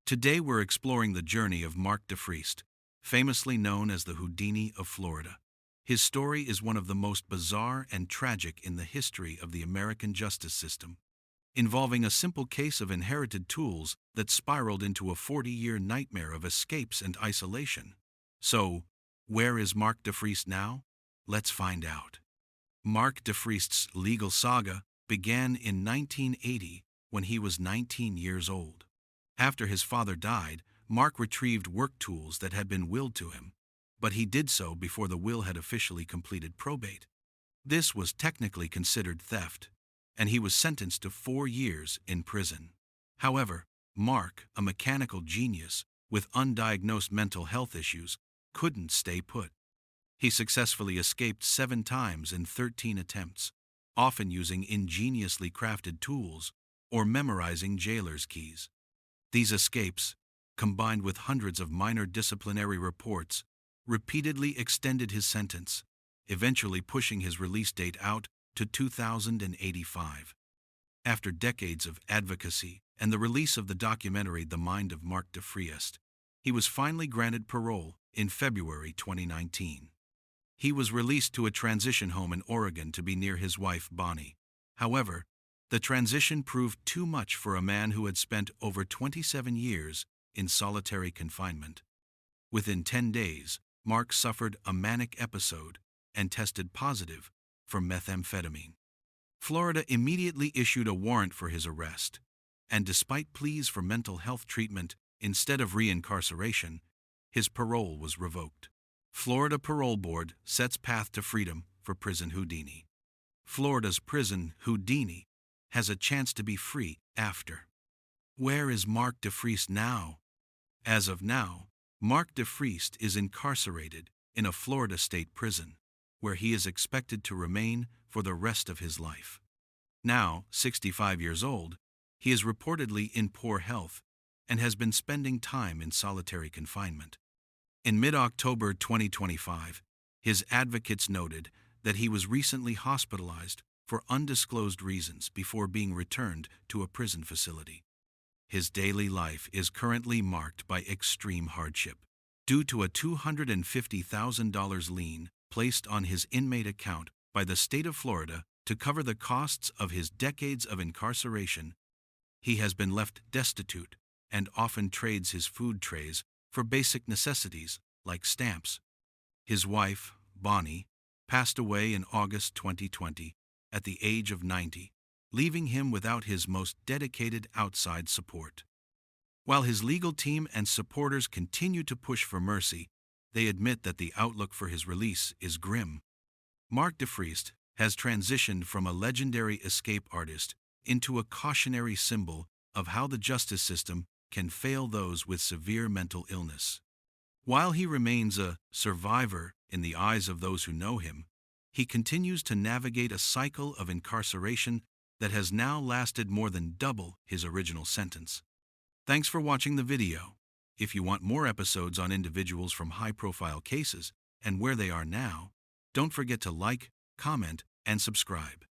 Today we're exploring the journey of Mark DeFriest, famously known as the Houdini of Florida. His story is one of the most bizarre and tragic in the history of the American justice system, involving a simple case of inherited tools that spiraled into a 40-year nightmare of escapes and isolation. So, where is Mark DeFriest now? Let's find out. Mark DeFriest's legal saga began in 1980 when he was 19 years old. After his father died, Mark retrieved work tools that had been willed to him, but he did so before the will had officially completed probate. This was technically considered theft, and he was sentenced to 4 years in prison. However, Mark, a mechanical genius with undiagnosed mental health issues, couldn't stay put. He successfully escaped 7 times in 13 attempts, often using ingeniously crafted tools or memorizing jailer's keys. These escapes, combined with hundreds of minor disciplinary reports, repeatedly extended his sentence, eventually pushing his release date out to 2085. After decades of advocacy and the release of the documentary The Mind of Mark DeFriest, he was finally granted parole in February 2019. He was released to a transition home in Oregon to be near his wife, Bonnie. However, the transition proved too much for a man who had spent over 27 years in solitary confinement. Within 10 days, Mark suffered a manic episode and tested positive for methamphetamine. Florida immediately issued a warrant for his arrest, and despite pleas for mental health treatment instead of reincarceration, his parole was revoked. Florida Parole Board sets path to freedom for prison Houdini. Florida's prison Houdini has a chance to be free after. Where is Mark DeFriest now? As of now, Mark DeFriest is incarcerated in a Florida state prison, where he is expected to remain for the rest of his life. Now, 65 years old, he is reportedly in poor health and has been spending time in solitary confinement. In mid-October 2025, his advocates noted that he was recently hospitalized for undisclosed reasons before being returned to a prison facility. His daily life is currently marked by extreme hardship due to a $250,000 lien placed on his inmate account by the state of Florida to cover the costs of his decades of incarceration. He has been left destitute and often trades his food trays for basic necessities like stamps. His wife, Bonnie, passed away in August 2020 at the age of 90, leaving him without his most dedicated outside support. While his legal team and supporters continue to push for mercy, they admit that the outlook for his release is grim. Mark DeFriest has transitioned from a legendary escape artist into a cautionary symbol of how the justice system can fail those with severe mental illness. While he remains a survivor in the eyes of those who know him, he continues to navigate a cycle of incarceration that has now lasted more than double his original sentence. Thanks for watching the video. If you want more episodes on individuals from high-profile cases and where they are now, don't forget to like, comment, and subscribe.